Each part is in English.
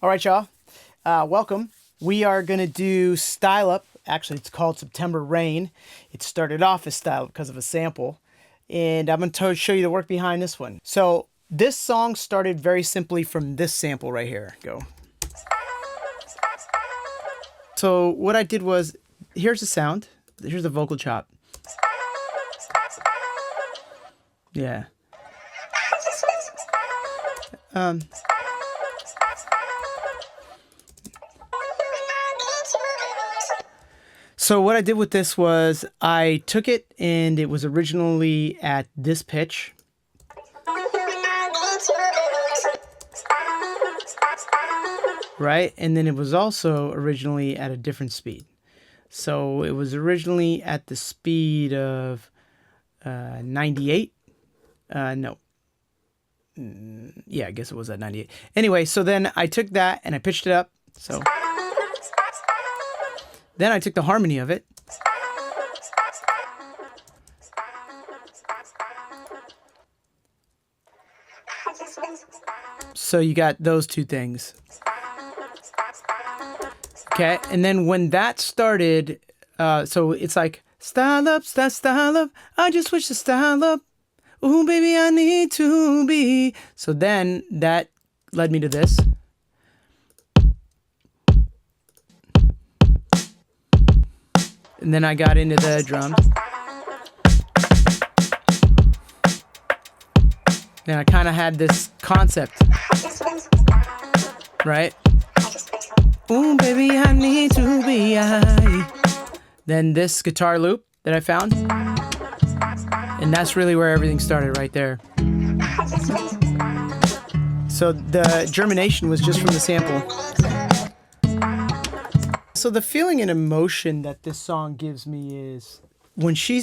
All right, y'all. Welcome. We are going to do Style Up. Actually, it's called September Rain. It started off as Style Up because of a sample. And I'm going to show you the work behind this one. So this song started very simply from this sample right here. Go. So what I did was, here's the sound. Here's the vocal chop. Yeah. So what I did with this was I took it and it was originally at this pitch. Right? And then it was also originally at a different speed. So it was originally at the speed of 98. No. Yeah, I guess it was at 98. Anyway, so then I took that and I pitched it up. So then I took the harmony of it. So you got those two things. Okay, and then when that started, so it's like, style up, style up, I just switched the style up. Ooh, baby, I need to be. So then that led me to this. And then I got into the drums. Then I kind of had this concept, right? Ooh, baby, I need to be. Then this guitar loop that I found. And that's really where everything started right there. So the germination was just from the sample. So the feeling and emotion that this song gives me is when she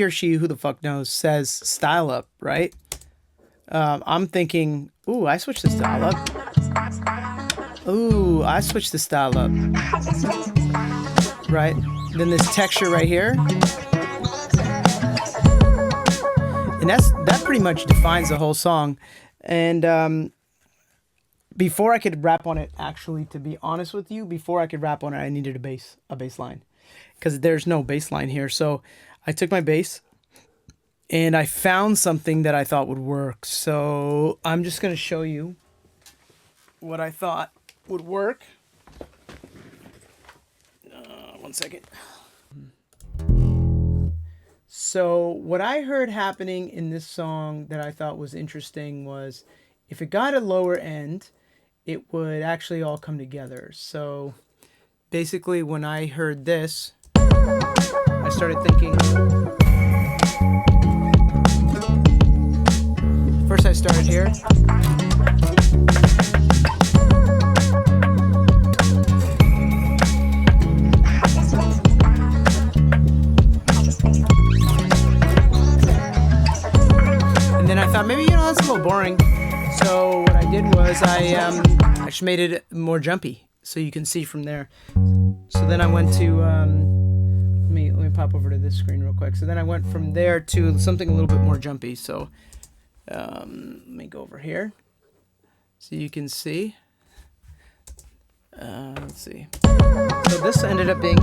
or she, who the fuck knows, says style up, right? I'm thinking, ooh, I switched the style up. Ooh, I switched the style up. Right? Then this texture right here. And that pretty much defines the whole song. And before I could rap on it, actually, to be honest with you, before I could rap on it, I needed a bass line. Because there's no bass line here. So I took my bass and I found something that I thought would work. So I'm just going to show you what I thought would work. One second. So what I heard happening in this song that I thought was interesting was if it got a lower end, it would actually all come together. So basically when I heard this, I started thinking, first I started here. And then I thought maybe, that's a little boring. So what I did was I actually made it more jumpy, so you can see from there. So then I went to let me pop over to this screen real quick. So then I went from there to something a little bit more jumpy. So let me go over here so you can see. Let's see. So this ended up being.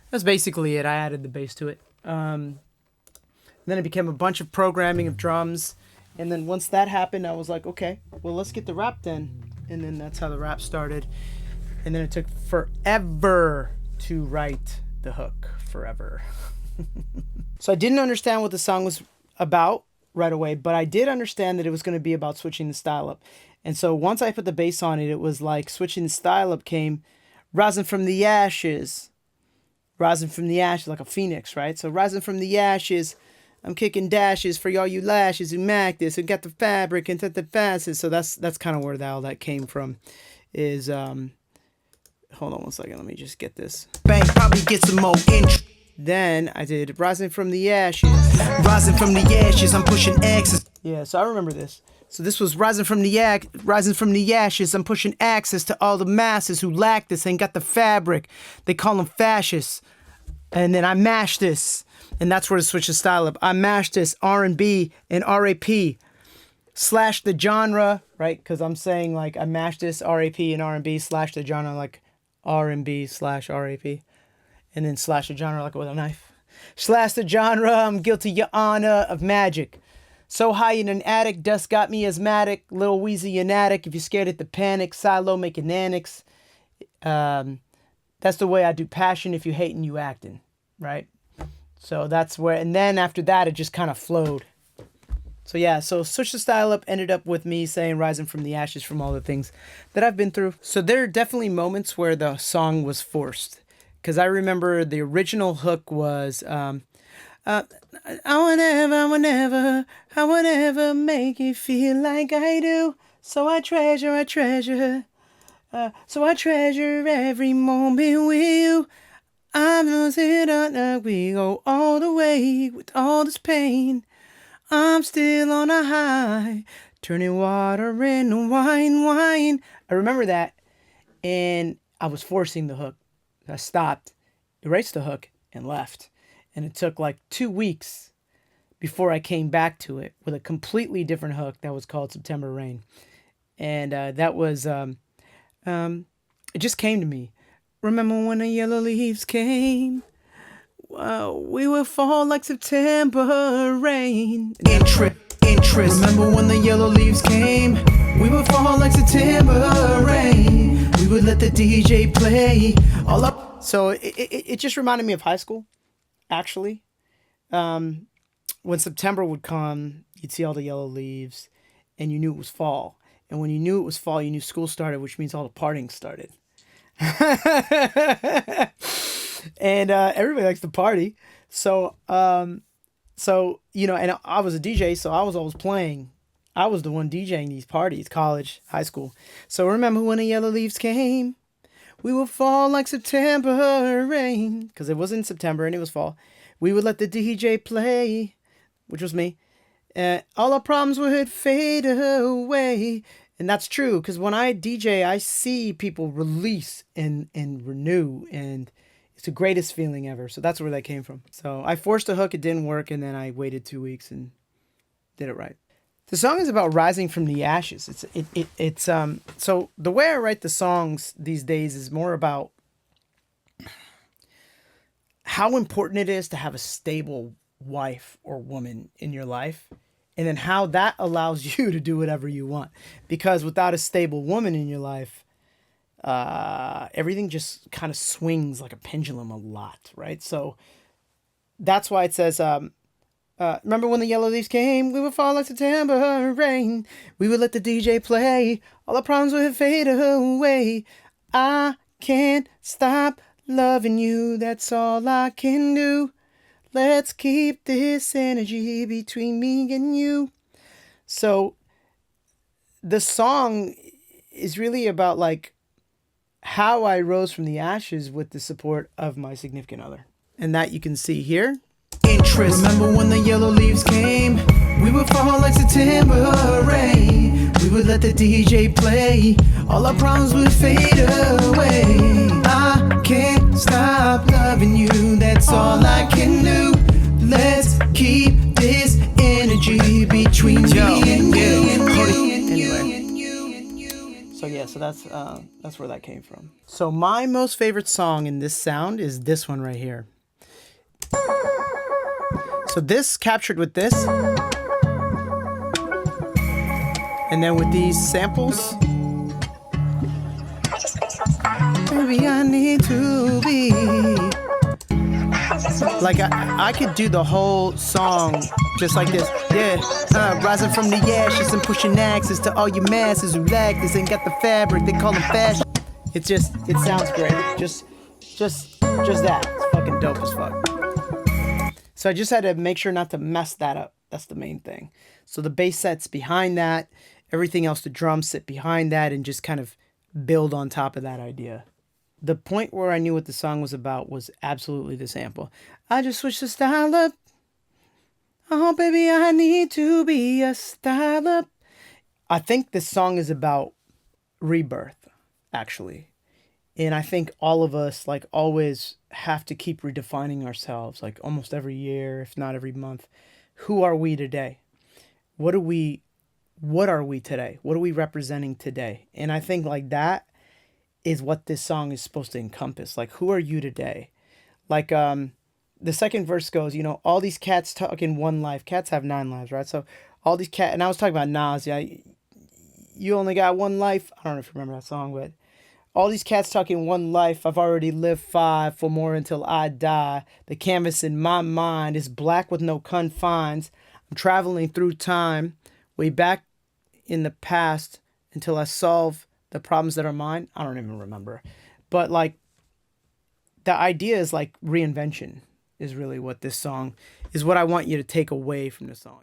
That's basically it. I added the bass to it. Then it became a bunch of programming of drums. And then once that happened, I was like, okay, well, let's get the rap then. And then that's how the rap started. And then it took forever to write the hook. Forever. So I didn't understand what the song was about right away, but I did understand that it was going to be about switching the style up. And so once I put the bass on it, it was like switching the style up came rising from the ashes. Rising from the ashes like a phoenix, right? So rising from the ashes, I'm kicking dashes for all you lashes who mac this and got the fabric and set the fastest. So that's kind of where that came from. Is hold on one second, let me just get this. Bank probably get some more interest. Then I did Rising from the Ashes. Rising from the ashes, I'm pushing X's. Yeah, so I remember this. So this was Rising from the Ashes. I'm pushing access to all the masses who lack this, ain't got the fabric. They call them fascists. And then I mashed this. And that's where to switch the style up. I mashed this R&B and RAP. Slash the genre, right? Because I'm saying like I mashed this RAP and R&B slash the genre like R&B slash RAP. And then slash the genre like with a knife. Slash the genre, I'm guilty, your honor, of magic. So high in an attic, dust got me asthmatic. Little wheezy and attic, if you're scared at the panic. Silo making annex. That's the way I do passion. If you hating, you acting, right? So that's where, and then after that, it just kind of flowed. So yeah, so Switch the Style Up ended up with me saying Rising from the Ashes from all the things that I've been through. So there are definitely moments where the song was forced. Because I remember the original hook was, I would never make you feel like I do. So I treasure, so I treasure every moment with you. I'm losing on, we go all the way with all this pain. I'm still on a high, turning water into wine. I remember that, and I was forcing the hook. I stopped, erased the hook, and left. And it took like 2 weeks before I came back to it with a completely different hook that was called September Rain. And that was, it just came to me. Remember when the yellow leaves came? We would fall like September rain. Interest. Remember when the yellow leaves came? We would fall like September rain. We would let the DJ play all up. So it just reminded me of high school, actually. When September would come, you'd see all the yellow leaves, and you knew it was fall. And when you knew it was fall, you knew school started, which means all the partying started. And everybody likes to party. So you know, and I was a DJ, so I was always playing. I was the one DJing these parties, college, high school. So remember when the yellow leaves came? We would fall like September rain. Because it wasn't September and it was fall. We would let the DJ play, which was me. All our problems would fade away. And that's true, because when I DJ, I see people release and renew, and it's the greatest feeling ever. So that's where that came from. So I forced a hook, it didn't work, and then I waited 2 weeks and did it right. The song is about rising from the ashes. It's so the way I write the songs these days is more about how important it is to have a stable wife or woman in your life. And then how that allows you to do whatever you want. Because without a stable woman in your life, everything just kind of swings like a pendulum a lot, right? So that's why it says, remember when the yellow leaves came? We would fall like September rain. We would let the DJ play. All our problems would fade away. I can't stop loving you. That's all I can do. Let's keep this energy between me and you. So the song is really about like how I rose from the ashes with the support of my significant other. And that you can see here. Interest. Remember when the yellow leaves came? We would fall like September rain. We would let the DJ play. All our problems would fade away. I can't stop loving you. That's all I can do. Let's keep this energy between me and you. Anyway. So yeah, so that's where that came from. So my most favorite song in this sound is this one right here. So this captured with this, and then with these samples. Maybe I need to be like I could do the whole song just like this. Yeah, rising from the ashes and pushing axes to all your masses who lack this ain't got the fabric. They call them fashion. It sounds great. Just that. It's fucking dope as fuck. So I just had to make sure not to mess that up. That's the main thing. So the bass set's behind that. Everything else, the drums sit behind that and just kind of build on top of that idea. the point where I knew what the song was about was absolutely the sample. I just switched the style up. Oh, baby, I need to be a style up. I think this song is about rebirth, actually. And I think all of us, like, always have to keep redefining ourselves, like, almost every year, if not every month. Who are we today? What are we today? What are we representing today? And I think, like, that is what this song is supposed to encompass. Like, who are you today? Like, the second verse goes, all these cats talk in one life. Cats have 9 lives, right? So all these cats, and I was talking about Nas, yeah, you only got one life. I don't know if you remember that song, but all these cats talk in one life. I've already lived 5 for more until I die. The canvas in my mind is black with no confines. I'm traveling through time, way back in the past until I solve the problems that are mine. I don't even remember. But like, the idea is like reinvention is really what this song is, what I want you to take away from the song.